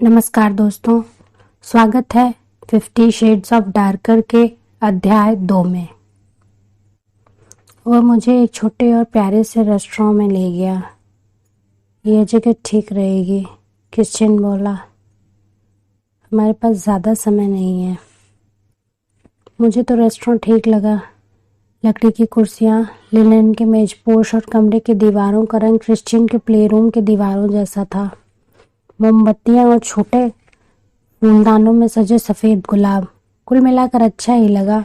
नमस्कार दोस्तों, स्वागत है 50 शेड्स ऑफ डार्कर के अध्याय 2 में। वह मुझे एक छोटे और प्यारे से रेस्टोरेंट में ले गया। यह जगह ठीक रहेगी, क्रिश्चियन बोला। हमारे पास ज़्यादा समय नहीं है। मुझे तो रेस्टोरेंट ठीक लगा। लकड़ी की कुर्सियाँ, लिनन के मेजपोश और कमरे की दीवारों का रंग क्रिश्चियन के प्लेरूम के दीवारों जैसा था। मोमबत्तियाँ और छोटे फूलदानों में सजे सफ़ेद गुलाब, कुल मिलाकर अच्छा ही लगा।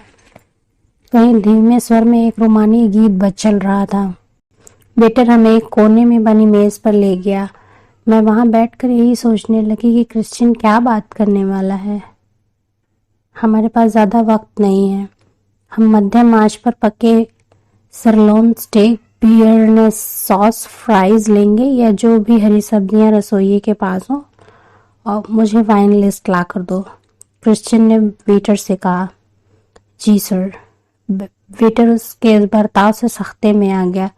कहीं धीमे स्वर में एक रोमानी गीत चल रहा था। वेटर हमें एक कोने में बनी मेज पर ले गया। मैं वहां बैठकर यही सोचने लगी कि क्रिश्चियन क्या बात करने वाला है। हमारे पास ज़्यादा वक्त नहीं है। हम मध्यम आंच पर पके सरलोन स्टेक, बियर्नेस सॉस, फ्राइज लेंगे या जो भी हरी सब्जियां रसोई के पास हो, और मुझे वाइन लिस्ट ला कर दो। क्रिश्चियन ने वेटर से कहा। जी सर। वेटर उसके इस बर्ताव से सख्ते में आ गया।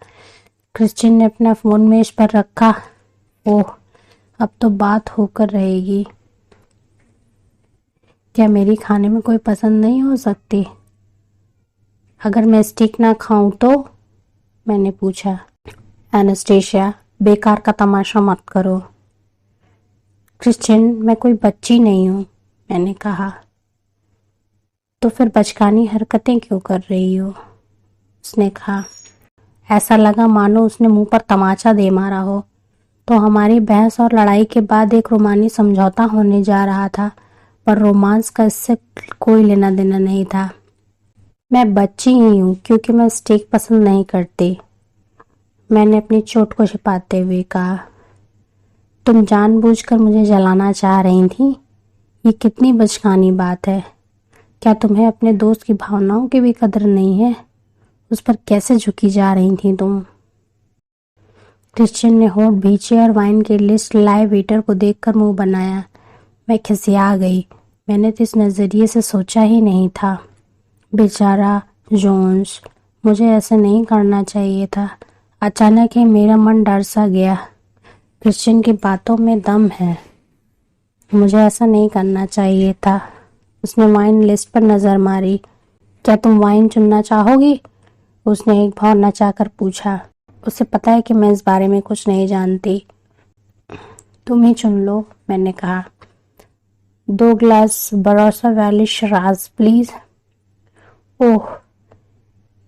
क्रिश्चियन ने अपना फोन मेज पर रखा। ओह, अब तो बात होकर रहेगी। क्या मेरी खाने में कोई पसंद नहीं हो सकती? अगर मैं स्टीक ना खाऊं तो? मैंने पूछा। एनास्टेशिया, बेकार का तमाशा मत करो। क्रिश्चियन, मैं कोई बच्ची नहीं हूं, मैंने कहा। तो फिर बचकानी हरकतें क्यों कर रही हो? उसने कहा। ऐसा लगा मानो उसने मुंह पर तमाचा दे मारा हो। तो हमारी बहस और लड़ाई के बाद एक रोमानी समझौता होने जा रहा था, पर रोमांस का इससे कोई लेना देना नहीं था। मैं बच्ची ही हूँ क्योंकि मैं स्टेक पसंद नहीं करती, मैंने अपनी चोट को छिपाते हुए कहा। तुम जानबूझकर मुझे जलाना चाह रही थी? ये कितनी बचकानी बात है। क्या तुम्हें अपने दोस्त की भावनाओं की भी कदर नहीं है? उस पर कैसे झुकी जा रही थी तुम? क्रिश्चियन ने होंठ भींचे और वाइन की लिस्ट लाए वेटर को देखकर मुंह बनाया। मैं खिसिया गई। मैंने तो इस नज़रिए से सोचा ही नहीं था। बेचारा जोन्स, मुझे ऐसे नहीं करना चाहिए था। अचानक ही मेरा मन डर सा गया। क्रिश्चियन की बातों में दम है। मुझे ऐसा नहीं करना चाहिए था। उसने वाइन लिस्ट पर नज़र मारी। क्या तुम वाइन चुनना चाहोगी? उसने एक भाव नचाकर पूछा। उसे पता है कि मैं इस बारे में कुछ नहीं जानती। तुम ही चुन लो, मैंने कहा। 2 ग्लास बरोसा वैली शिराज प्लीज। ओह,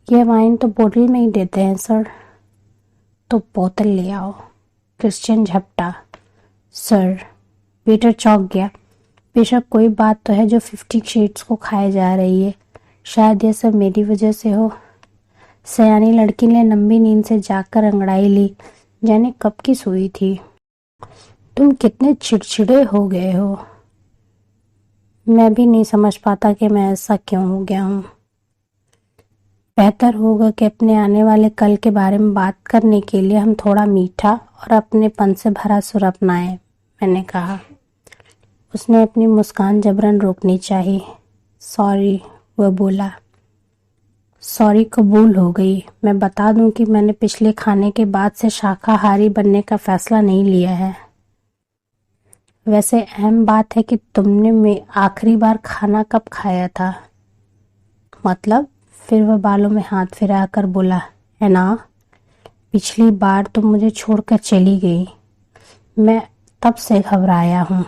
यह वाइन तो बोतल में ही देते हैं सर। तो बोतल ले आओ। क्रिश्चियन झपटा। सर। वेटर चौंक गया। बेशक कोई बात तो है जो 50 शेड्स को खाए जा रही है। शायद यह सब मेरी वजह से हो। सयानी लड़की ने लंबी नींद से जागकर अंगड़ाई ली, जाने कब की सोई थी। तुम कितने चिड़चिड़े हो गए हो। मैं भी नहीं समझ पाता कि मैं ऐसा क्यों हो गया हूँ। बेहतर होगा कि अपने आने वाले कल के बारे में बात करने के लिए हम थोड़ा मीठा और अपनेपन से भरा सुर अपनाएं, मैंने कहा। उसने अपनी मुस्कान जबरन रोकनी चाहिए। सॉरी, वह बोला। सॉरी कबूल हो गई। मैं बता दूं कि मैंने पिछले खाने के बाद से शाकाहारी बनने का फैसला नहीं लिया है। वैसे अहम बात है कि तुमने आखिरी बार खाना कब खाया था? मतलब? फिर वह बालों में हाथ फिराकर बोला, है ना? पिछली बार तुम मुझे छोड़कर चली गई। मैं तब से घबराया हूँ।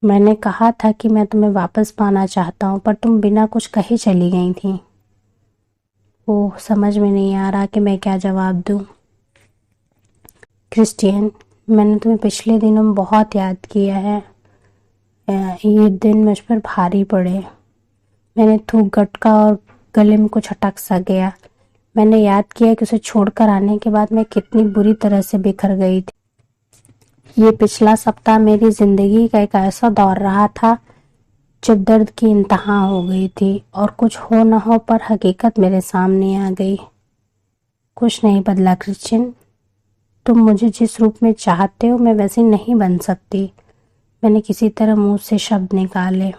मैंने कहा था कि मैं तुम्हें वापस पाना चाहता हूँ, पर तुम बिना कुछ कहे चली गई थी। ओह, समझ में नहीं आ रहा कि मैं क्या जवाब दूँ। क्रिश्चियन, मैंने तुम्हें पिछले दिनों में बहुत याद किया है। ये दिन मुझ पर भारी पड़े। मैंने थूक गटका और गले में कुछ अटक सा गया। मैंने याद किया कि उसे छोड़कर आने के बाद मैं कितनी बुरी तरह से बिखर गई थी। ये पिछला सप्ताह मेरी जिंदगी का एक ऐसा दौर रहा था जब दर्द की इंतहा हो गई थी और कुछ हो न हो पर हकीकत मेरे सामने आ गई। कुछ नहीं बदला क्रिश्चियन। तुम मुझे जिस रूप में चाहते हो मैं वैसी नहीं बन सकती। मैंने किसी तरह मुंह से शब्द निकाले।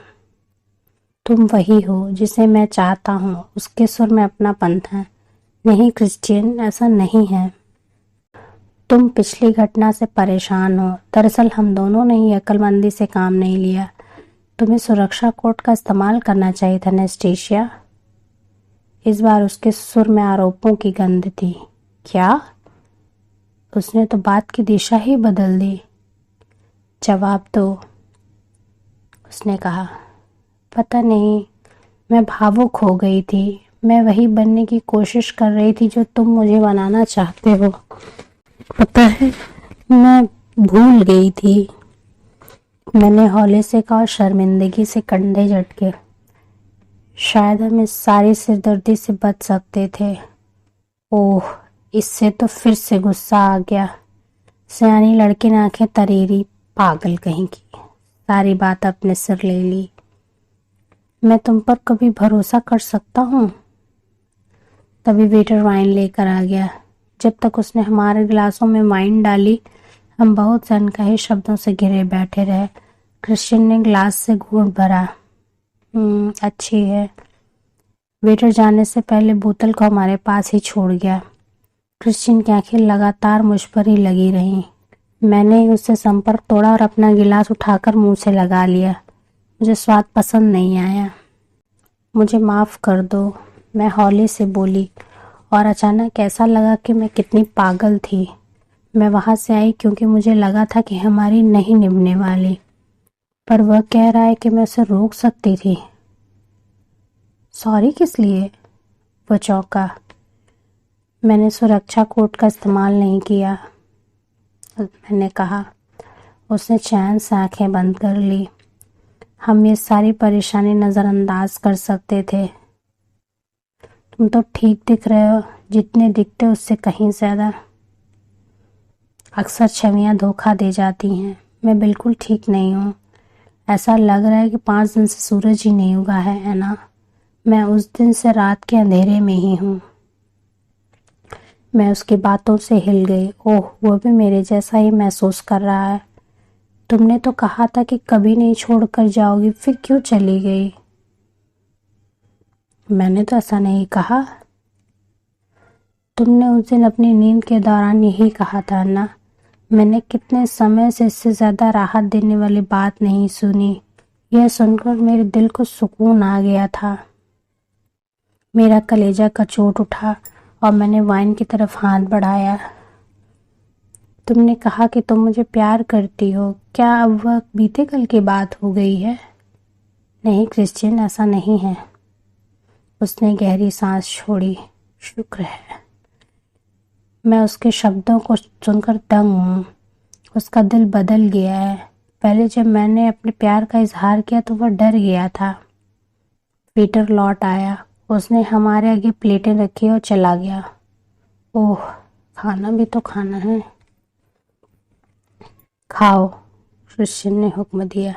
तुम वही हो जिसे मैं चाहता हूँ। उसके सुर में अपनापन था। नहीं क्रिश्चियन, ऐसा नहीं है। तुम पिछली घटना से परेशान हो। दरअसल हम दोनों ने ही अक्लमंदी से काम नहीं लिया। तुम्हें सुरक्षा कोड का इस्तेमाल करना चाहिए था एनेस्टेशिया। इस बार उसके सुर में आरोपों की गंध थी। क्या? उसने तो बात की दिशा ही बदल दी। जवाब दो, उसने कहा। पता नहीं, मैं भावुक हो गई थी। मैं वही बनने की कोशिश कर रही थी जो तुम मुझे बनाना चाहते हो। पता है, मैं भूल गई थी। मैंने हौले से कहा और शर्मिंदगी से कंधे झटके। शायद हम इस सारी सिरदर्दी से बच सकते थे। ओह, इससे तो फिर से गुस्सा आ गया। सयानी लड़की ने आंखें तरेरी। पागल कहीं की, सारी बात अपने सिर ले ली। मैं तुम पर कभी भरोसा कर सकता हूँ? तभी वेटर वाइन लेकर आ गया। जब तक उसने हमारे गिलासों में वाइन डाली, हम बहुत से अनकहे शब्दों से घिरे बैठे रहे। क्रिश्चियन ने गिलास से घूंट भरा। अच्छी है। वेटर जाने से पहले बोतल को हमारे पास ही छोड़ गया। क्रिश्चियन की आंखें लगातार मुझ पर ही लगी रहीं। मैंने उससे संपर्क तोड़ा और अपना गिलास उठाकर मुंह से लगा लिया। मुझे स्वाद पसंद नहीं आया। मुझे माफ़ कर दो, मैं हौले से बोली, और अचानक ऐसा लगा कि मैं कितनी पागल थी। मैं वहाँ से आई क्योंकि मुझे लगा था कि हमारी नहीं निभने वाली, पर वह कह रहा है कि मैं उसे रोक सकती थी। सॉरी किस लिए? वह चौंका। मैंने सुरक्षा कोड का इस्तेमाल नहीं किया, मैंने कहा। उसने चैन से आंखें बंद कर ली। हम ये सारी परेशानी नज़रअंदाज कर सकते थे। तुम तो ठीक दिख रहे हो, जितने दिखते उससे कहीं ज़्यादा। अक्सर छवियां धोखा दे जाती हैं। मैं बिल्कुल ठीक नहीं हूँ। ऐसा लग रहा है कि 5 दिन से सूरज ही नहीं उगा है ना? मैं उस दिन से रात के अंधेरे में ही हूँ। मैं उसकी बातों से हिल गई। ओह, वो भी मेरे जैसा ही महसूस कर रहा है। तुमने तो कहा था कि कभी नहीं छोड़कर जाओगी, फिर क्यों चली गई? मैंने तो ऐसा नहीं कहा। तुमने उस दिन अपनी नींद के दौरान यही कहा था ना? मैंने कितने समय से इससे ज़्यादा राहत देने वाली बात नहीं सुनी। यह सुनकर मेरे दिल को सुकून आ गया था। मेरा कलेजा कचोट उठा और मैंने वाइन की तरफ हाथ बढ़ाया। तुमने कहा कि तुम मुझे प्यार करती हो। क्या अब वह बीते कल की बात हो गई है? नहीं क्रिश्चियन, ऐसा नहीं है। उसने गहरी सांस छोड़ी। शुक्र है। मैं उसके शब्दों को सुनकर दंग हूँ। उसका दिल बदल गया है। पहले जब मैंने अपने प्यार का इजहार किया तो वह डर गया था। पीटर लौट आया। उसने हमारे आगे प्लेटें रखी और चला गया। ओह, खाना भी तो खाना है। खाओ, क्रिश्चियन ने हुक्म दिया।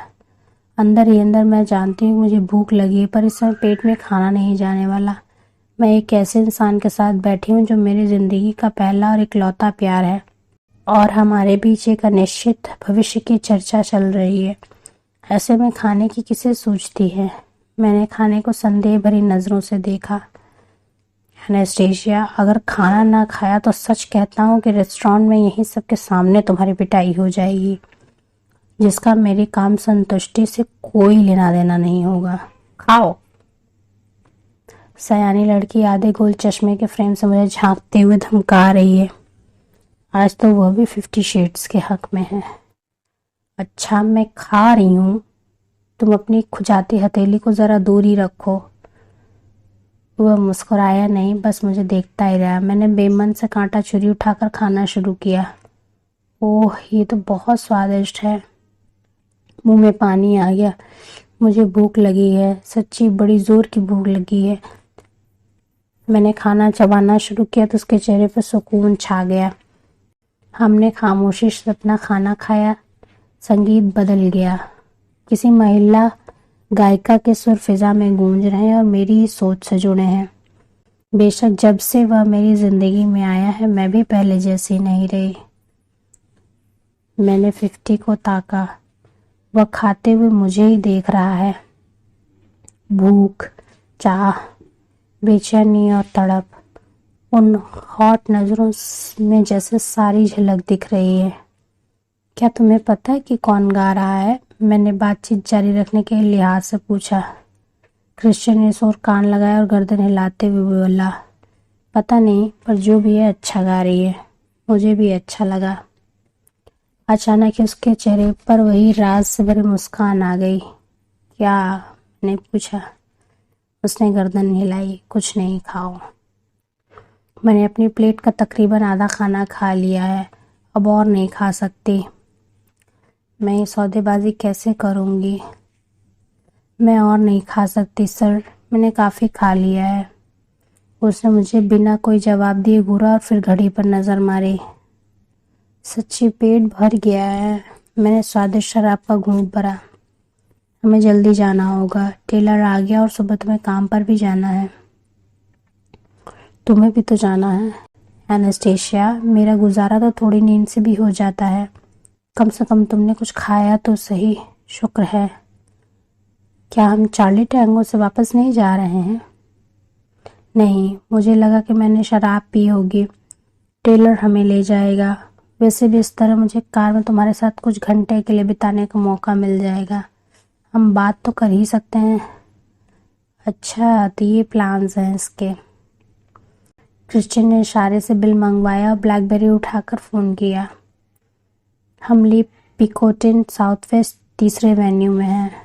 अंदर ही अंदर मैं जानती हूँ मुझे भूख लगी है, पर इस समय पेट में खाना नहीं जाने वाला। मैं एक ऐसे इंसान के साथ बैठी हूँ जो मेरी ज़िंदगी का पहला और इकलौता प्यार है, और हमारे बीच एक अनिश्चित भविष्य की चर्चा चल रही है। ऐसे में खाने की किसे सूझती है? मैंने खाने को संदेह भरी नज़रों से देखा। एनेस्टेशिया, अगर खाना ना खाया तो सच कहता हूँ कि रेस्टोरेंट में यहीं सबके सामने तुम्हारी पिटाई हो जाएगी, जिसका मेरी काम संतुष्टि से कोई लेना देना नहीं होगा। खाओ। सयानी लड़की आधे गोल चश्मे के फ्रेम से मुझे झांकते हुए धमका रही है। आज तो वह भी 50 शेड्स के हक में है। अच्छा, मैं खा रही हूँ। तुम अपनी खुजाती हथेली को ज़रा दूर ही रखो। वह मुस्कुराया नहीं, बस मुझे देखता ही रहा। मैंने बेमन से कांटा छुरी उठाकर खाना शुरू किया। ओह, ये तो बहुत स्वादिष्ट है। मुंह में पानी आ गया। मुझे भूख लगी है, सच्ची बड़ी जोर की भूख लगी है। मैंने खाना चबाना शुरू किया तो उसके चेहरे पर सुकून छा गया। हमने खामोशी से अपना खाना खाया। संगीत बदल गया। किसी महिला गायिका के सुर फिजा में गूंज रहे हैं और मेरी ही सोच से जुड़े हैं। बेशक जब से वह मेरी जिंदगी में आया है, मैं भी पहले जैसी नहीं रही। मैंने 50 को ताका। वह खाते हुए मुझे ही देख रहा है। भूख, चाह, बेचैनी और तड़प। उन हॉट नज़रों में जैसे सारी झलक दिख रही है। क्या तुम्हें पता है कि कौन गा रहा है? मैंने बातचीत जारी रखने के लिहाज से पूछा। क्रिश्चियन ने इस ओर कान लगाया और गर्दन हिलाते हुए बोला, पता नहीं, पर जो भी है अच्छा गा रही है। मुझे भी अच्छा लगा। अचानक ही उसके चेहरे पर वही राज से भरी मुस्कान आ गई। क्या? मैंने पूछा। उसने गर्दन हिलाई। कुछ नहीं, खाओ। मैंने अपनी प्लेट का तकरीबन आधा खाना खा लिया है, अब और नहीं खा सकती। मैं ये सौदेबाजी कैसे करूँगी? मैं और नहीं खा सकती सर, मैंने काफ़ी खा लिया है। उसने मुझे बिना कोई जवाब दिए घूरा और फिर घड़ी पर नज़र मारी। सच्ची पेट भर गया है। मैंने स्वादिष्ट शराब का घूंट भरा। हमें जल्दी जाना होगा, टेलर आ गया और सुबह तुम्हें काम पर भी जाना है। तुम्हें भी तो जाना है एनास्टेशिया। मेरा गुजारा तो थोड़ी नींद से भी हो जाता है। कम से कम तुमने कुछ खाया तो सही, शुक्र है। क्या हम चार्ली टैंगो से वापस नहीं जा रहे हैं? नहीं, मुझे लगा कि मैंने शराब पी होगी। टेलर हमें ले जाएगा। वैसे भी इस तरह मुझे कार में तुम्हारे साथ कुछ घंटे के लिए बिताने का मौका मिल जाएगा। हम बात तो कर ही सकते हैं। अच्छा, तो ये प्लान्स हैं इसके। क्रिश्चियन ने इशारे से बिल मंगवाया और ब्लैकबेरी उठाकर फ़ोन किया। हम ली पिकोटिन साउथ वेस्ट 3 एवेन्यू में हैं।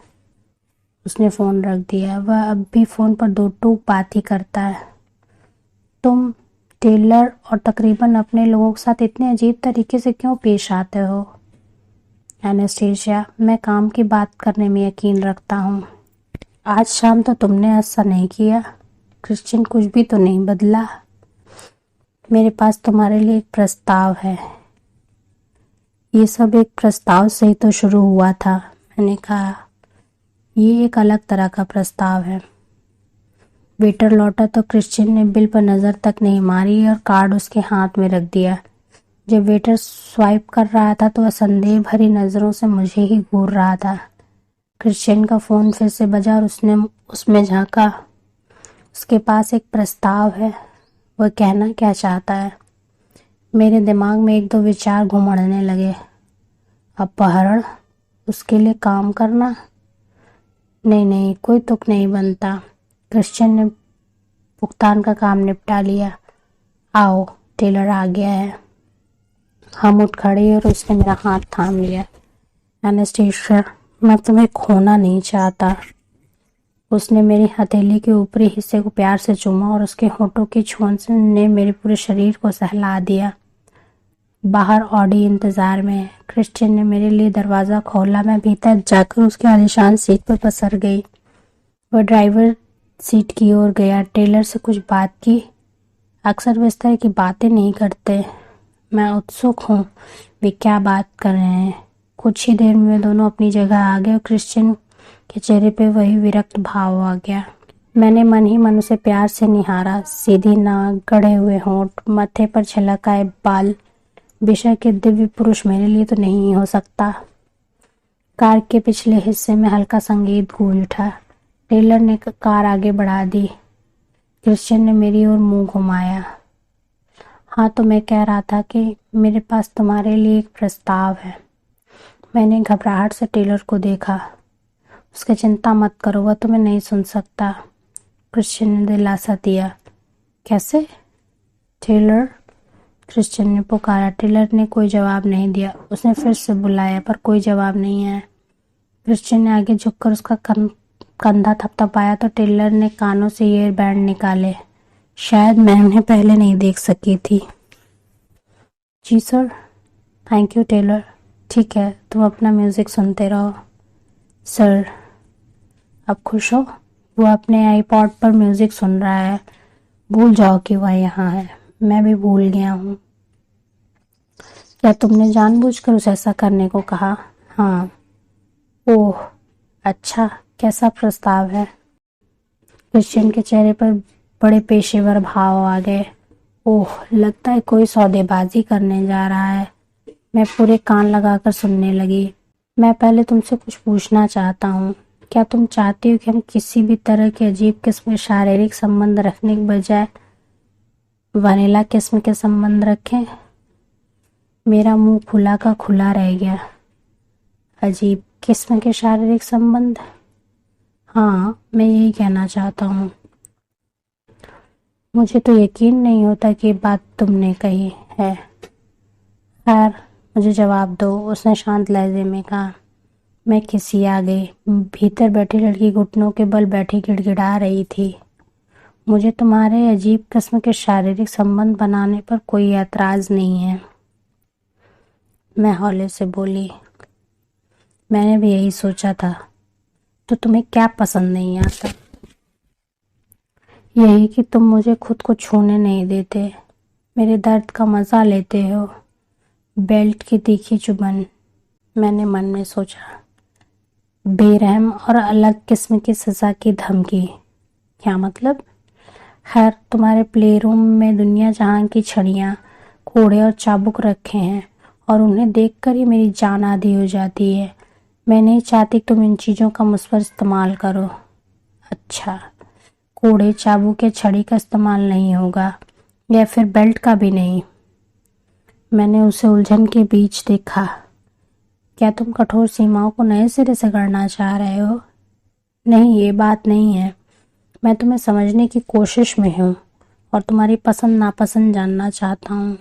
उसने फ़ोन रख दिया। वह अब भी फ़ोन पर दो टूक बात ही करता है। तुम टेलर और तकरीबन अपने लोगों के साथ इतने अजीब तरीके से क्यों पेश आते हो? एनास्टेशिया, मैं काम की बात करने में यकीन रखता हूँ। आज शाम तो तुमने ऐसा नहीं किया। क्रिश्चियन, कुछ भी तो नहीं बदला। मेरे पास तुम्हारे लिए एक प्रस्ताव है। ये सब एक प्रस्ताव से ही तो शुरू हुआ था। मैंने कहा, ये एक अलग तरह का प्रस्ताव है। वेटर लौटा तो क्रिश्चियन ने बिल पर नज़र तक नहीं मारी और कार्ड उसके हाथ में रख दिया। जब वेटर स्वाइप कर रहा था तो वह संदेह भरी नज़रों से मुझे ही घूर रहा था। क्रिश्चियन का फ़ोन फिर से बजा और उसने उसमें झांका। उसके पास एक प्रस्ताव है। वह कहना क्या चाहता है? मेरे दिमाग में एक दो विचार घुमड़ने लगे। अपहरण? उसके लिए काम करना? नहीं नहीं, कोई तुक नहीं बनता। क्रिश्चियन ने भुगतान का काम निपटा लिया। आओ, टेलर आ गया है। हम उठ खड़े और उसने मेरा हाथ थाम लिया। एनास्टेशिया, मैं तुम्हें खोना नहीं चाहता। उसने मेरी हथेली के ऊपरी हिस्से को प्यार से चूमा और उसके होठों की छुअन ने मेरे पूरे शरीर को सहला दिया। बाहर ऑडी इंतजार में है। क्रिश्चियन ने मेरे लिए दरवाज़ा खोला। मैं भीतर जाकर उसके आलीशान सीट पर पसर गई। वह ड्राइवर सीट की ओर गया। टेलर से कुछ बात की। अक्सर वे इस तरह की बातें नहीं करते। मैं उत्सुक हूँ वे क्या बात कर रहे हैं। कुछ ही देर में वे दोनों अपनी जगह आ गए और क्रिश्चियन के चेहरे पे वही विरक्त भाव आ गया। मैंने मन ही मन उसे प्यार से निहारा। सीधी नाक, गढ़े हुए होंठ, माथे पर छलक आए बाल। बेशक के दिव्य पुरुष मेरे लिए तो नहीं हो सकता। कार के पिछले हिस्से में हल्का संगीत गूंज उठा। टेलर ने कार आगे बढ़ा दी। क्रिश्चियन ने मेरी ओर मुंह घुमाया। हाँ, तो मैं कह रहा था कि मेरे पास तुम्हारे लिए एक प्रस्ताव है। मैंने घबराहट से टेलर को देखा। उसकी चिंता मत करो, वह तुम्हें नहीं सुन सकता। क्रिश्चियन ने दिलासा दिया। कैसे? टेलर, क्रिश्चियन ने पुकारा। टेलर ने कोई जवाब नहीं दिया। उसने फिर से बुलाया पर कोई जवाब नहीं आया। क्रिश्चियन ने आगे झुककर उसका कंधा थपथपाया तो टेलर ने कानों से ईयर बैंड निकाले। शायद मैं उन्हें पहले नहीं देख सकी थी। जी सर। Thank you Taylor. ठीक है, तुम अपना म्यूज़िक सुनते रहो। सर, अब खुश हो? वो अपने आईपॉड पर म्यूज़िक सुन रहा है। भूल जाओ कि वह यहाँ है। मैं भी भूल गया हूँ। क्या तुमने जानबूझकर उसे ऐसा करने को कहा? हाँ। ओह, अच्छा, कैसा प्रस्ताव है? क्रिश्चियन के चेहरे पर बड़े पेशेवर भाव आ गए। ओह, लगता है कोई सौदेबाजी करने जा रहा है। मैं पूरे कान लगाकर सुनने लगी। मैं पहले तुमसे कुछ पूछना चाहता हूँ। क्या तुम चाहती हो कि हम किसी भी तरह के अजीब किस्म के शारीरिक संबंध रखने के बजाय वनीला किस्म के संबंध रखें? मेरा मुंह खुला का खुला रह गया। अजीब किस्म के शारीरिक संबंध? हाँ, मैं यही कहना चाहता हूँ। मुझे तो यकीन नहीं होता कि बात तुमने कही है। खैर, मुझे जवाब दो, उसने शांत लहजे में कहा। मैं खिसिया गई। भीतर बैठी लड़की घुटनों के बल बैठी गिड़गिड़ा रही थी। मुझे तुम्हारे अजीब किस्म के शारीरिक संबंध बनाने पर कोई ऐतराज नहीं है, मैं हौले से बोली। मैंने भी यही सोचा था। तो तुम्हें क्या पसंद नहीं आता? यही कि तुम मुझे खुद को छूने नहीं देते, मेरे दर्द का मज़ा लेते हो। बेल्ट की तीखी चुभन, मैंने मन में सोचा। बेरहम और अलग किस्म की सज़ा की धमकी, क्या मतलब? खैर, तुम्हारे प्ले रूम में दुनिया जहां की छड़ियाँ, कोड़े और चाबुक रखे हैं और उन्हें देखकर ही मेरी जान आधी हो जाती है। मैं नहीं चाहती तुम इन चीज़ों का मुझ पर इस्तेमाल करो। अच्छा, कोड़े चाबुक या छड़ी का इस्तेमाल नहीं होगा, या फिर बेल्ट का भी नहीं? मैंने उसे उलझन के बीच देखा। क्या तुम कठोर सीमाओं को नए सिरे से गढ़ना चाह रहे हो? नहीं, ये बात नहीं है। मैं तुम्हें समझने की कोशिश में हूँ और तुम्हारी पसंद नापसंद जानना चाहता हूँ।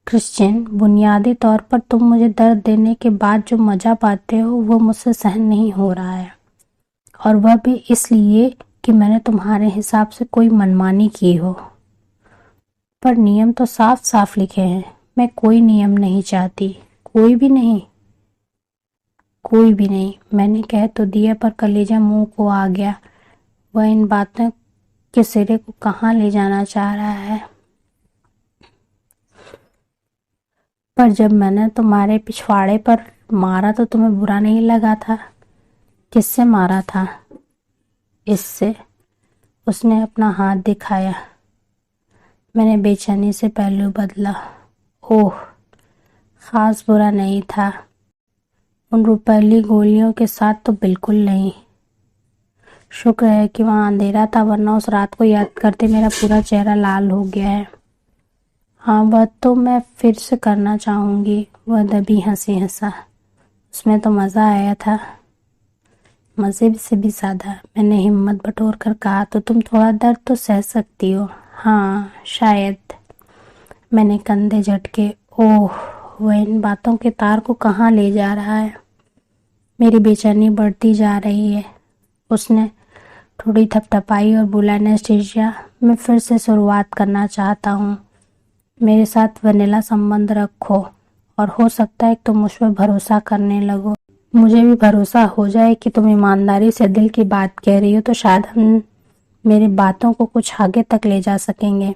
क्रिश्चियन, बुनियादी तौर पर तुम मुझे दर्द देने के बाद जो मजा पाते हो वो मुझसे सहन नहीं हो रहा है, और वह भी इसलिए कि मैंने तुम्हारे हिसाब से कोई मनमानी की हो। पर नियम तो साफ साफ लिखे हैं। मैं कोई नियम नहीं चाहती, कोई भी नहीं, कोई भी नहीं। मैंने कह तो दिया, पर कलेजा मुंह को आ गया। वह इन बातों के सिरे को कहाँ ले जाना चाह रहा है? पर जब मैंने तुम्हारे पिछवाड़े पर मारा तो तुम्हें बुरा नहीं लगा था? किससे मारा था? इससे। उसने अपना हाथ दिखाया। मैंने बेचैनी से पहलू बदला। ओह, खास बुरा नहीं था। उन रुपैली गोलियों के साथ तो बिल्कुल नहीं। शुक्र है कि वहाँ अंधेरा था, वरना उस रात को याद करते मेरा पूरा चेहरा लाल हो गया है। हाँ, वह तो मैं फिर से करना चाहूँगी। वह दबी हंसी हंसा। उसमें तो मज़ा आया था। मज़े से भी ज़्यादा। मैंने हिम्मत बटोर कर कहा। तो तुम थोड़ा दर्द तो सह सकती हो? हाँ, शायद। मैंने कंधे झटके। ओह, वह इन बातों के तार को कहाँ ले जा रहा है? मेरी बेचैनी बढ़ती जा रही है। उसने थोड़ी थपथपाई और बोला, एनेस्थीसिया, मैं फिर से शुरुआत करना चाहता हूँ। मेरे साथ वनीला संबंध रखो और हो सकता है तुम मुझ पर भरोसा करने लगो। मुझे भी भरोसा हो जाए कि तुम ईमानदारी से दिल की बात कह रही हो, तो शायद हम मेरी बातों को कुछ आगे तक ले जा सकेंगे।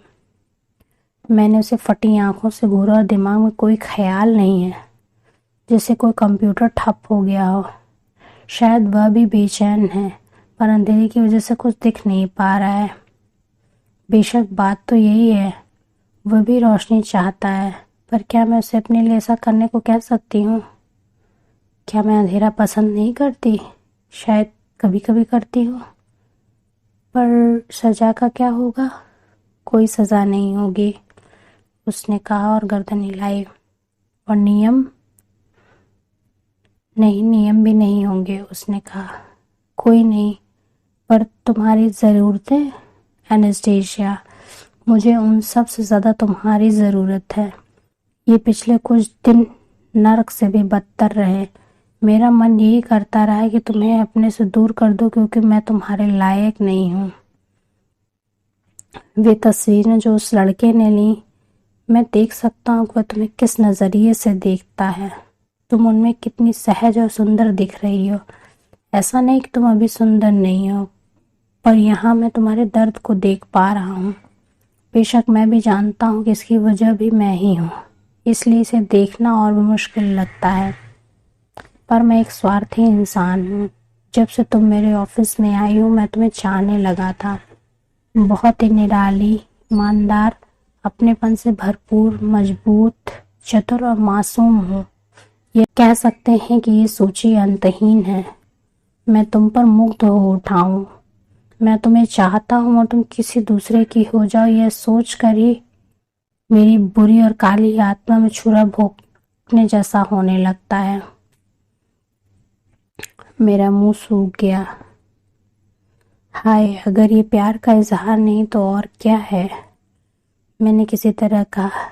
मैंने उसे फटी आंखों से घूरा और दिमाग में कोई ख्याल नहीं है, जैसे कोई कंप्यूटर ठप हो गया हो। शायद वह भी बेचैन है, पर अंधेरे की वजह से कुछ दिख नहीं पा रहा है। बेशक बात तो यही है, वह भी रोशनी चाहता है, पर क्या मैं उसे अपने लिए ऐसा करने को कह सकती हूँ? क्या मैं अंधेरा पसंद नहीं करती? शायद कभी कभी करती हूँ। पर सजा का क्या होगा? कोई सजा नहीं होगी, उसने कहा और गर्दन हिलाई। और नियम? नहीं, नियम भी नहीं होंगे, उसने कहा। कोई नहीं, पर तुम्हारी ज़रूरतें एनेस्थीसिया, मुझे उन सब से ज़्यादा तुम्हारी ज़रूरत है। ये पिछले कुछ दिन नर्क से भी बदतर रहे। मेरा मन यही करता रहा कि तुम्हें अपने से दूर कर दो, क्योंकि मैं तुम्हारे लायक नहीं हूँ। वे तस्वीरें जो उस लड़के ने ली, मैं देख सकता हूँ कि वह तुम्हें किस नज़रिए से देखता है। तुम उनमें कितनी सहज और सुंदर दिख रही हो। ऐसा नहीं कि तुम अभी सुंदर नहीं हो, पर यहाँ मैं तुम्हारे दर्द को देख पा रहा हूँ। बेशक मैं भी जानता हूँ कि इसकी वजह भी मैं ही हूँ, इसलिए इसे देखना और भी मुश्किल लगता है। पर मैं एक स्वार्थी इंसान हूँ। जब से तुम मेरे ऑफिस में आई हो, मैं तुम्हें चाहने लगा था। बहुत ही निराली, ईमानदार, अपनेपन से भरपूर, मजबूत, चतुर और मासूम हूँ। ये कह सकते हैं कि ये सूची अंतहीन है। मैं तुम पर मुग्ध हो उठा हूँ। मैं तुम्हें चाहता हूँ और तुम किसी दूसरे की हो जाओ, यह सोच कर ही मेरी बुरी और काली आत्मा में छुरा भोंकने जैसा होने लगता है। मेरा मुंह सूख गया। हाय, अगर ये प्यार का इजहार नहीं तो और क्या है? मैंने किसी तरह कहा।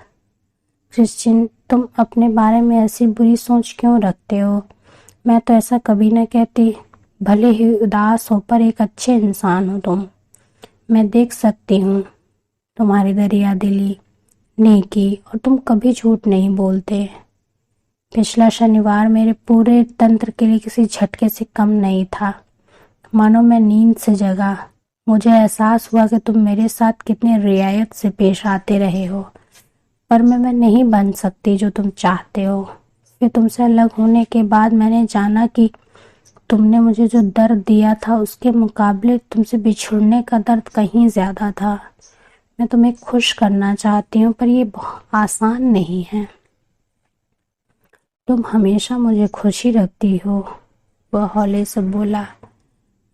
क्रिश्चियन, तुम अपने बारे में ऐसी बुरी सोच क्यों रखते हो? मैं तो ऐसा कभी न कहती। भले ही उदास हो पर एक अच्छे इंसान हो तुम। मैं देख सकती हूँ तुम्हारी दरिया दिली, नेकी, और तुम कभी झूठ नहीं बोलते। पिछला शनिवार मेरे पूरे तंत्र के लिए किसी झटके से कम नहीं था। मानो मैं नींद से जगा। मुझे एहसास हुआ कि तुम मेरे साथ कितने रियायत से पेश आते रहे हो, पर मैं नहीं बन सकती जो तुम चाहते हो। फिर तुमसे अलग होने के बाद मैंने जाना कि तुमने मुझे जो दर्द दिया था उसके मुकाबले तुमसे बिछुड़ने का दर्द कहीं ज्यादा था। मैं तुम्हें खुश करना चाहती हूँ पर ये आसान नहीं है। तुम हमेशा मुझे खुशी रखती हो, वह हौले से बोला।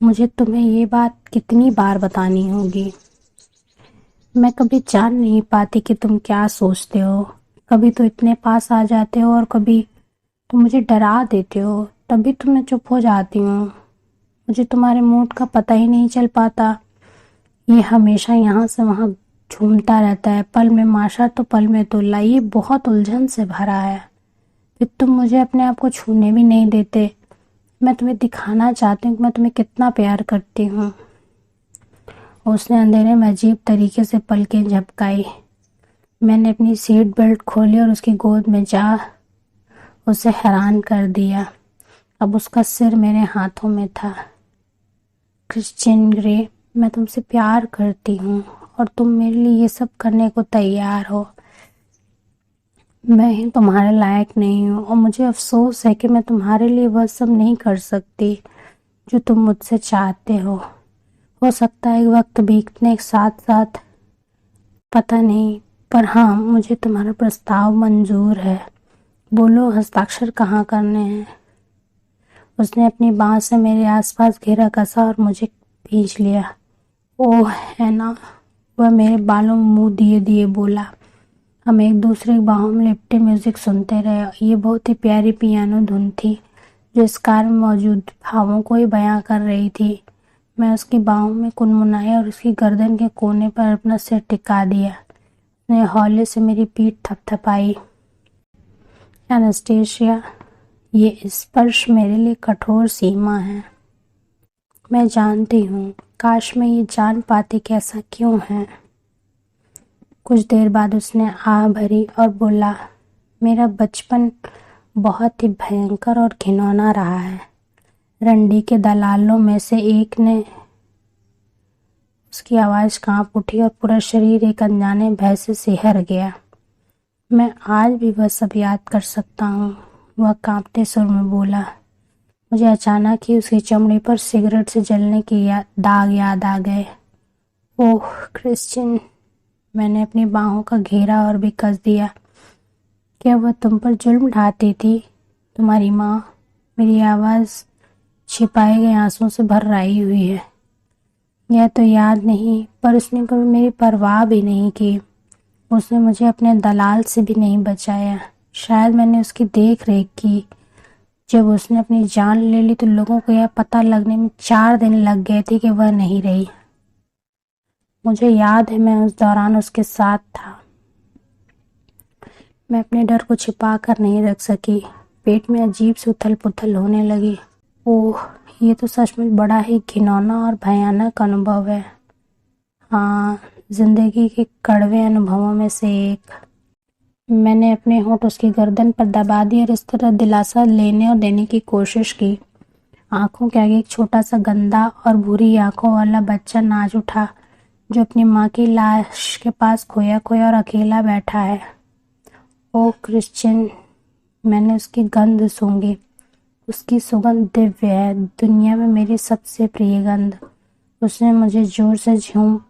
मुझे तुम्हें ये बात कितनी बार बतानी होगी? मैं कभी जान नहीं पाती कि तुम क्या सोचते हो। कभी तो इतने पास आ जाते हो और कभी तुम मुझे डरा देते हो, तभी तो मैं चुप हो जाती हूँ। मुझे तुम्हारे मूड का पता ही नहीं चल पाता। ये हमेशा यहाँ से वहाँ झूमता रहता है, पल में माशा तो पल में तुल्ला। ये बहुत उलझन से भरा है। फिर तुम मुझे अपने आप को छूने भी नहीं देते। मैं तुम्हें दिखाना चाहती हूँ कि मैं तुम्हें कितना प्यार करती हूँ। उसने अंधेरे में अजीब तरीके से पलकें झपकाई। मैंने अपनी सीट बेल्ट खोली और उसकी गोद में जा उसे हैरान कर दिया। अब उसका सिर मेरे हाथों में था। क्रिश्चियन ग्रे, मैं तुमसे प्यार करती हूँ और तुम मेरे लिए ये सब करने को तैयार हो। मैं तुम्हारे लायक नहीं हूँ और मुझे अफसोस है कि मैं तुम्हारे लिए वह सब नहीं कर सकती जो तुम मुझसे चाहते हो सकता है वक्त बीतने के साथ साथ, पता नहीं, पर हाँ, मुझे तुम्हारा प्रस्ताव मंजूर है। बोलो, हस्ताक्षर कहाँ करने हैं? उसने अपनी बाँह से मेरे आसपास घेरा कसा और मुझे खींच लिया। ओह है ना, वह मेरे बालों में मुंह दिए दिए बोला। हम एक दूसरे की बाहों में लिपटे म्यूजिक सुनते रहे। ये बहुत ही प्यारी पियानो धुन थी जो इस कार में मौजूद भावों को ही बयां कर रही थी। मैं उसकी बाहों में कुनमुनाई और उसकी गर्दन के कोने पर अपना सिर टिका दिया। उसने हौले से मेरी पीठ थपथपाई। एनास्टेशिया, ये स्पर्श मेरे लिए कठोर सीमा है। मैं जानती हूँ, काश मैं ये जान पाती कि ऐसा क्यों है। कुछ देर बाद उसने आह भरी और बोला, मेरा बचपन बहुत ही भयंकर और घिनौना रहा है। रंडी के दलालों में से एक ने, उसकी आवाज़ कांप उठी और पूरा शरीर एक अनजाने भय से सिहर गया। मैं आज भी वह सब याद कर सकता हूँ, वह कांपते सुर में बोला। मुझे अचानक ही उसकी चमड़ी पर सिगरेट से जलने के दाग याद आ गए। ओह क्रिश्चियन, मैंने अपनी बाहों का घेरा और भी कस दिया। क्या वह तुम पर जुल्म ढाती थी? तुम्हारी माँ? मेरी आवाज़ छिपाए गए आंसुओं से भर आई हुई है। यह तो याद नहीं, पर उसने कभी मेरी परवाह भी नहीं की। उसने मुझे अपने दलाल से भी नहीं बचाया। शायद मैंने उसकी देख रेख की। जब उसने अपनी जान ले ली तो लोगों को यह पता लगने में 4 दिन लग गए थे कि वह नहीं रही। मुझे याद है मैं उस दौरान उसके साथ था। मैं अपने डर को छिपा कर नहीं रख सकी। पेट में अजीब सी उथल पुथल होने लगी। ओह, ये तो सचमुच बड़ा ही घिनौना और भयानक अनुभव है। हाँ, जिंदगी के कड़वे अनुभवों में से एक। मैंने अपने होंठ उसकी गर्दन पर दबा दिए और इस तरह दिलासा लेने और देने की कोशिश की। आंखों के आगे एक छोटा सा गंदा और भूरी आंखों वाला बच्चा नाच उठा जो अपनी माँ की लाश के पास खोया खोया और अकेला बैठा है। ओ क्रिश्चियन, मैंने उसकी गंध सूंघी। उसकी सुगंध दिव्य है, दुनिया में मेरी सबसे प्रिय गंध। उसने मुझे जोर से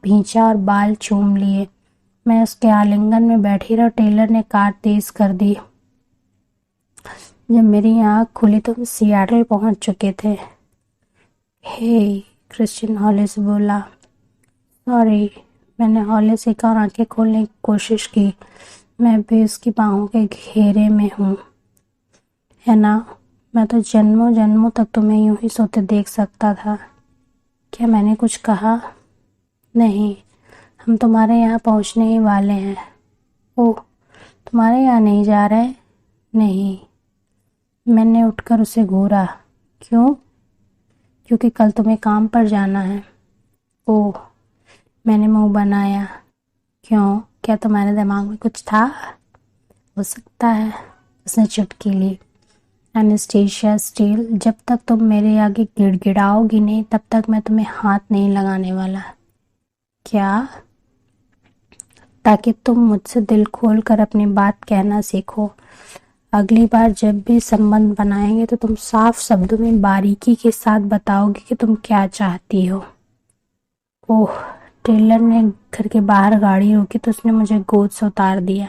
भींचा और बाल चूम लिए। मैं उसके आलिंगन में बैठी रहा। टेलर ने कार तेज कर दी। जब मेरी आँख खुली तो हम सियाटल पहुंच चुके थे। हे, क्रिश्चियन हौले से बोला। सॉरी। मैंने हौले से एक और आंखें खोलने की कोशिश की। मैं भी उसकी बाहों के घेरे में हूँ, है ना? मैं तो जन्मों जन्मों तक तुम्हें यूं ही सोते देख सकता था। क्या मैंने कुछ कहा? नहीं, हम तुम्हारे यहाँ पहुँचने ही वाले हैं। ओह, तुम्हारे यहाँ नहीं जा रहे? नहीं। मैंने उठकर उसे घूरा। क्यों? क्योंकि कल तुम्हें काम पर जाना है। ओह, मैंने मुंह बनाया। क्यों? क्या तुम्हारे दिमाग में कुछ था? हो सकता है। उसने चुटकी ली। एनेस्टेशिया स्टील, जब तक तुम मेरे आगे गिड़गिड़ाओगी नहीं तब तक मैं तुम्हें हाथ नहीं लगाने वाला। क्या? ताकि तुम मुझसे दिल खोल कर अपनी बात कहना सीखो। अगली बार जब भी संबंध बनाएंगे तो तुम साफ शब्दों में बारीकी के साथ बताओगे कि तुम क्या चाहती हो। ओह, टेलर ने घर के बाहर गाड़ी रोकी तो उसने मुझे गोद से उतार दिया।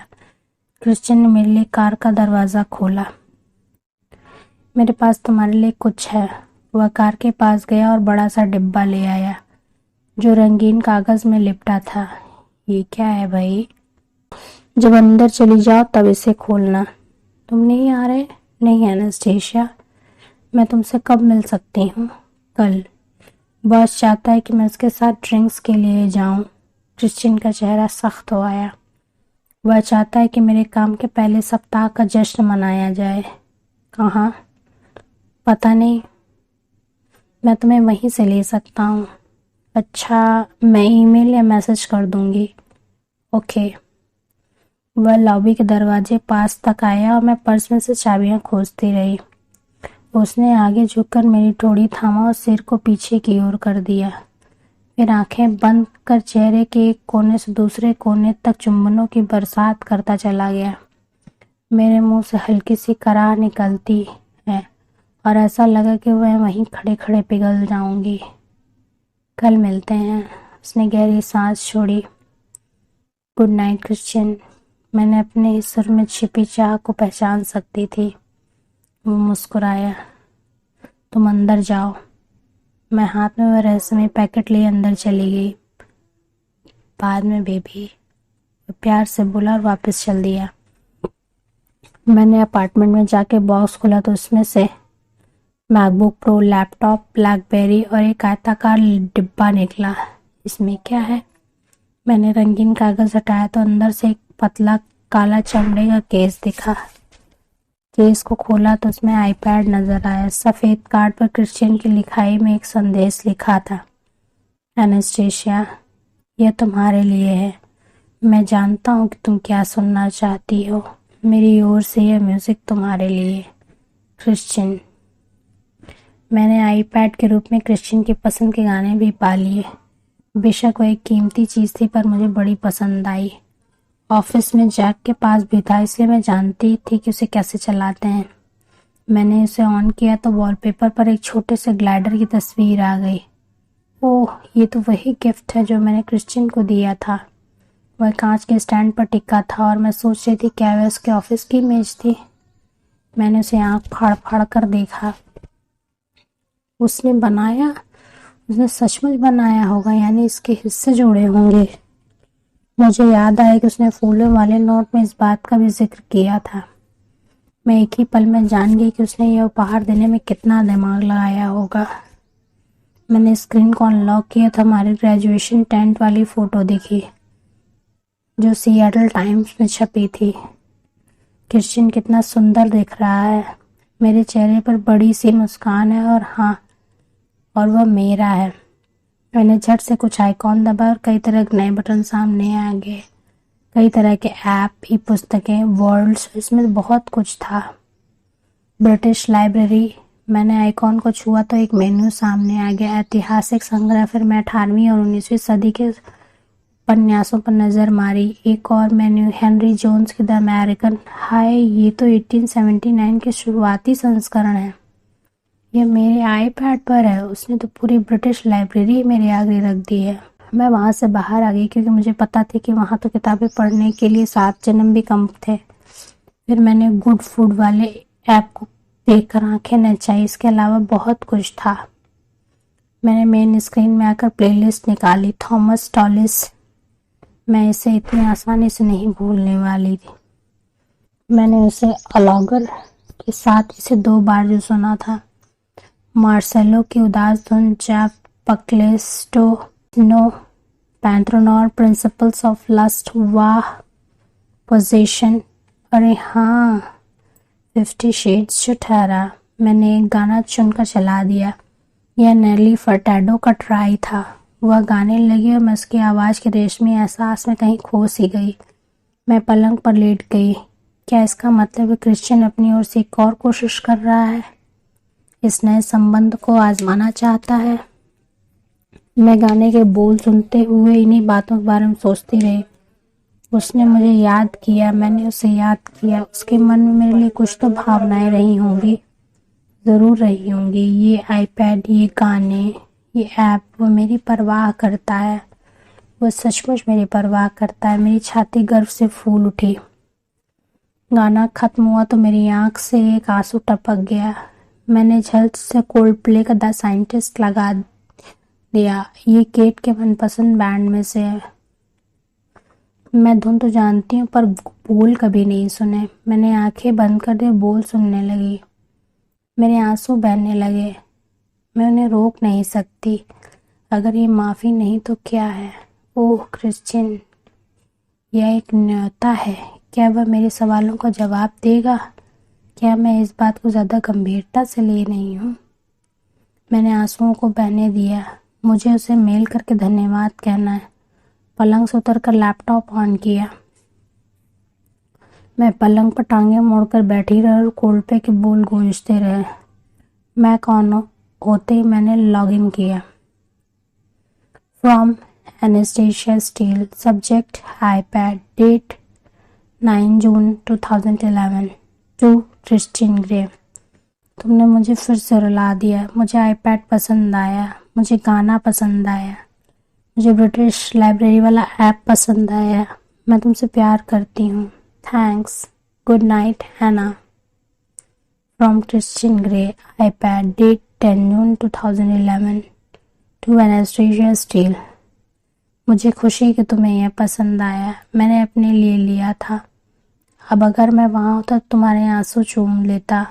क्रिश्चियन ने मेरे लिए कार का दरवाज़ा खोला। मेरे पास तुम्हारे लिए कुछ है। वह कार के पास गया और बड़ा सा डिब्बा ले आया जो रंगीन कागज़ में लिपटा था। ये क्या है भाई? जब अंदर चली जाओ तब इसे खोलना। तुम नहीं आ रहे? नहीं एनास्टेशिया। मैं तुमसे कब मिल सकती हूँ? कल। बॉस चाहता है कि मैं उसके साथ ड्रिंक्स के लिए जाऊं। क्रिश्चियन का चेहरा सख्त हो आया। वह चाहता है कि मेरे काम के पहले सप्ताह का जश्न मनाया जाए। कहाँ? पता नहीं। मैं तुम्हें वहीं से ले सकता हूँ। अच्छा, मैं ईमेल या मैसेज कर दूंगी। ओके। वह लॉबी के दरवाजे पास तक आया और मैं पर्स में से चाबियां खोजती रही। उसने आगे झुककर मेरी ठोड़ी थामा और सिर को पीछे की ओर कर दिया। फिर आंखें बंद कर चेहरे के एक कोने से दूसरे कोने तक चुंबनों की बरसात करता चला गया। मेरे मुंह से हल्की सी कराह निकलती है और ऐसा लगा कि मैं वहीं खड़े खड़े पिघल जाऊंगी। कल मिलते हैं। उसने गहरी सांस छोड़ी। Good night Christian. मैंने अपने ही सुर में छिपी चाह को पहचान सकती थी। वो मुस्कुराया। तुम अंदर जाओ। मैं हाथ में वह रहस्यमय पैकेट लिए अंदर चली गई। बाद में बेबी, वो प्यार से बोला और वापस चल दिया। मैंने अपार्टमेंट में जाके बॉक्स खोला तो उसमें से मैकबुक प्रो, लैपटॉप, ब्लैकबेरी और एक आयताकार डिब्बा निकला। इसमें क्या है? मैंने रंगीन कागज हटाया तो अंदर से एक पतला काला चमड़े का केस दिखा। केस को खोला तो उसमें आईपैड नजर आया। सफेद कार्ड पर क्रिश्चियन की लिखाई में एक संदेश लिखा था। एनास्टेशिया, यह तुम्हारे लिए है। मैं जानता हूँ कि तुम क्या सुनना चाहती हो। मेरी ओर से यह म्यूजिक तुम्हारे लिए। क्रिश्चियन। मैंने आईपैड के रूप में क्रिश्चियन की पसंद के गाने भी पा लिए। बेशक वह एक कीमती चीज़ थी पर मुझे बड़ी पसंद आई। ऑफिस में जैक के पास भी था इसलिए मैं जानती थी कि उसे कैसे चलाते हैं। मैंने उसे ऑन किया तो वॉलपेपर पर एक छोटे से ग्लाइडर की तस्वीर आ गई। ओह, ये तो वही गिफ्ट है जो मैंने क्रिश्चियन को दिया था। वह कांच के स्टैंड पर टिका था और मैं सोच रही थी क्या वह उसके ऑफिस की इमेज थी। मैंने उसे आंख फाड़ फाड़ कर देखा। उसने बनाया? उसने सचमुच बनाया होगा, यानी इसके हिस्से जुड़े होंगे। मुझे याद आया कि उसने फूलों वाले नोट में इस बात का भी जिक्र किया था। मैं एक ही पल में जान गई कि उसने यह उपहार देने में कितना दिमाग लगाया होगा। मैंने स्क्रीन को अनलॉक किया तो हमारी ग्रेजुएशन टेंट वाली फ़ोटो दिखी जो सियाटल टाइम्स में छपी थी। क्रिश्चियन कितना सुंदर दिख रहा है। मेरे चेहरे पर बड़ी सी मुस्कान है और हाँ, और वह मेरा है। मैंने झट से कुछ आइकॉन दबाए और कई तरह के नए बटन सामने आ गए। कई तरह के ऐप, ई पुस्तकें, वर्ल्ड्स, इसमें बहुत कुछ था। British library. मैंने आइकॉन को छुआ तो एक मेन्यू सामने आ गया। ऐतिहासिक संग्रह। फिर मैं 18वीं और 19वीं सदी के उपन्यासों पर नज़र मारी। एक और मेन्यू, हेनरी जोन्स की द अमेरिकन। हाय, ये तो 1879 के शुरुआती संस्करण है। ये मेरे आईपैड पर है। उसने तो पूरी ब्रिटिश लाइब्रेरी मेरे आगे रख दी है। मैं वहाँ से बाहर आ गई क्योंकि मुझे पता थी कि वहाँ तो किताबें पढ़ने के लिए 7 जन्म भी कम थे। फिर मैंने गुड फूड वाले ऐप को देखकर आंखें नचाई। इसके अलावा बहुत कुछ था। मैंने मेन स्क्रीन में आकर प्लेलिस्ट निकाली। थॉमस टॉलिस, मैं इसे इतनी आसानी से नहीं भूलने वाली थी। मैंने उसे अलागर के साथ इसे 2 बार जो सुना था। मार्सेलो की उदास धुन, जैप पक्लेस्टो, नो पैंथ्रोन, प्रिंसिपल्स ऑफ लस्ट, वाह, पोजीशन, अरे हाँ, 50 शेड्स जो ठहरा। मैंने एक गाना चुनकर चला दिया। यह नेली फर्टाडो का ट्राई था। वह गाने लगी और मैं उसकी आवाज़ के रेशमी एहसास में कहीं खो सी गई। मैं पलंग पर लेट गई। क्या इसका मतलब है क्रिश्चियन अपनी ओर से एक और कोशिश कर रहा है, इस नए संबंध को आजमाना चाहता है? मैं गाने के बोल सुनते हुए इन्हीं बातों के बारे में सोचती रही। उसने मुझे याद किया, मैंने उसे याद किया। उसके मन में मेरे लिए कुछ तो भावनाएं रही होंगी, ज़रूर रही होंगी। ये आईपैड, ये गाने, ये ऐप, वो मेरी परवाह करता है। वो सचमुच मेरी परवाह करता है। मेरी छाती गर्व से फूल उठी। गाना खत्म हुआ तो मेरी आंख से एक आंसू टपक गया। मैंने झट से कोल्ड प्ले का द साइंटिस्ट लगा दिया। ये केट के मनपसंद बैंड में से है। मैं धुन तो जानती हूँ पर बोल कभी नहीं सुने। मैंने आंखें बंद कर दी, बोल सुनने लगी। मेरे आंसू बहने लगे। मैं उन्हें रोक नहीं सकती। अगर ये माफ़ी नहीं तो क्या है? ओह क्रिश्चियन, यह एक न्योता है। क्या वह मेरे सवालों का जवाब देगा? क्या मैं इस बात को ज़्यादा गंभीरता से ले नहीं हूँ? मैंने आंसुओं को बहने दिया। मुझे उसे मेल करके धन्यवाद कहना है। पलंग से उतरकर लैपटॉप ऑन किया। मैं पलंग पर टांगे मोड़कर बैठी रही और कोल्ड के बोल गूंजते रहे। मैं कौन होते ही मैंने लॉगिन किया। From Anastasia Steele, subject iPad, date 9 June 2011, to Christian Grey. तुमने मुझे फिर से रुला दिया। मुझे आईपैड पसंद आया, मुझे गाना पसंद आया, मुझे ब्रिटिश लाइब्रेरी वाला ऐप पसंद आया। मैं तुमसे प्यार करती हूँ। थैंक्स। गुड नाइट हैना। From Christian Grey, iPad, date 10 June 2011, to Anastasia Steele. मुझे खुशी कि तुम्हें यह पसंद आया। मैंने अपने लिए लिया था। अब अगर मैं वहाँ होता तो तुम्हारे आंसू चूम लेता,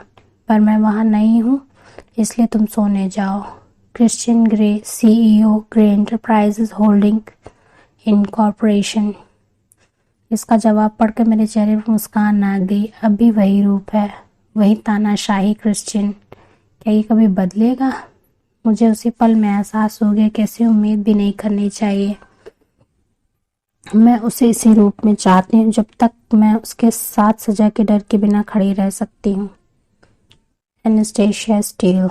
पर मैं वहाँ नहीं हूँ, इसलिए तुम सोने जाओ। Christian Grey, CEO, Grey enterprises holding incorporation. इसका जवाब पढ़कर मेरे चेहरे पर मुस्कान आ गई। अब भी वही रूप है, वही तानाशाही क्रिश्चियन। क्या ये कभी बदलेगा? मुझे उसी पल में एहसास हो गया कैसे उम्मीद भी नहीं करनी चाहिए। मैं उसे इसी रूप में चाहती हूँ जब तक मैं उसके साथ सजा के डर के बिना खड़ी रह सकती हूँ। एनेस्टेशिया स्टील,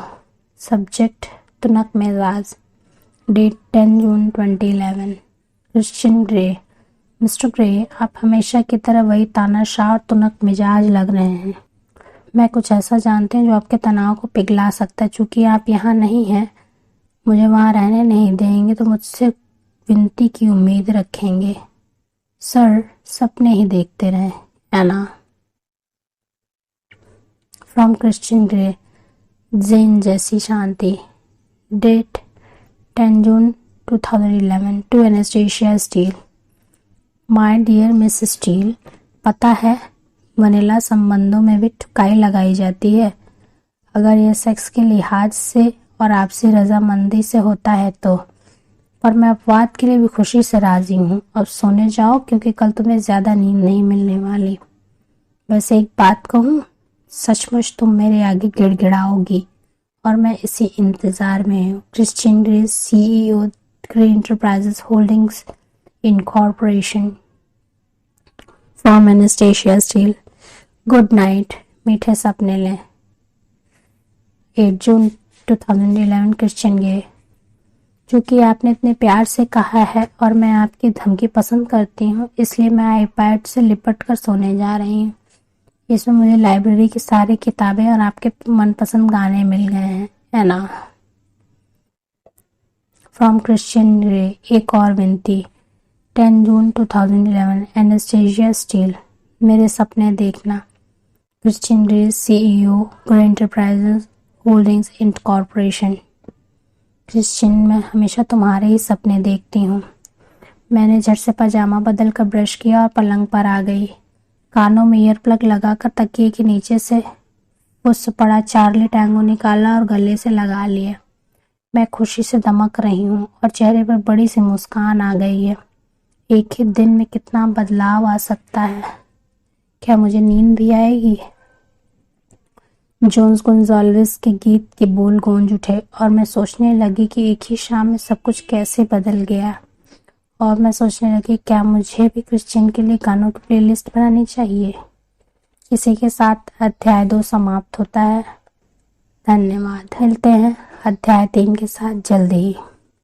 सब्जेक्ट तुनक मिजाज, date 10 June 2011, Christian grey. Mister grey, आप हमेशा की तरह वही तानाशाह और तुनक मिजाज लग रहे हैं। मैं कुछ ऐसा जानते हैं जो आपके तनाव को पिघला सकता है। चूंकि आप यहाँ नहीं हैं, मुझे वहाँ रहने नहीं देंगे तो मुझसे विनती की उम्मीद रखेंगे। सर, सपने ही देखते रहें। Ana. From Christian Grey, Zen जैसी शांति, date 10 June 2011, to Anastasia Steele. My dear Miss Steele, पता है वनीला संबंधों में भी ठुकाई लगाई जाती है। अगर यह सेक्स के लिहाज से और आपसी रजामंदी से होता है तो, पर मैं अपवाद के लिए भी खुशी से राजी हूँ। अब सोने जाओ क्योंकि कल तुम्हें ज़्यादा नींद नहीं मिलने वाली। वैसे एक बात कहूँ, सचमुच तुम मेरे आगे गिड़गिड़ाओगी और मैं इसी इंतज़ार में हूँ। Christian Grey, CEO, Grey Enterprises Holdings Incorporation. From Anastasia Steele, good night, मीठे सपने लें। 8 जून 2011, क्रिश्चियन ग्रे। क्योंकि आपने इतने प्यार से कहा है और मैं आपकी धमकी पसंद करती हूँ, इसलिए मैं आईपैड से लिपट कर सोने जा रही हूँ। इसमें मुझे लाइब्रेरी की सारी किताबें और आपके मनपसंद गाने मिल गए हैं। एना। फ्रॉम क्रिश्चियन ग्रे, एक और विनती। 10 जून 2011, एनेस्टेशिया स्टील। मेरे सपने देखना। Christian Grey, CEO, Grey Enterprises Holdings incorporation. Christian, मैं हमेशा तुम्हारे ही सपने देखती हूँ। मैंने झट से पजामा बदल कर ब्रश किया और पलंग पर आ गई। कानों में ईयर प्लग लगाकर तकिए के नीचे से उस पड़ा चार्ली टैंगो निकाला और गले से लगा लिया। मैं खुशी से दमक रही हूँ और चेहरे पर बड़ी सी मुस्कान आ गई है। एक ही दिन में कितना बदलाव आ सकता है। क्या मुझे नींद भी आएगी? जोन्स गोंजाल्विस के गीत के बोल गूंज उठे और मैं सोचने लगी कि एक ही शाम में सब कुछ कैसे बदल गया। और मैं सोचने लगी, क्या मुझे भी क्रिश्चियन के लिए गानों की प्लेलिस्ट बनानी चाहिए। इसी के साथ अध्याय 2 समाप्त होता है। धन्यवाद। मिलते हैं अध्याय 3 के साथ जल्दी ही।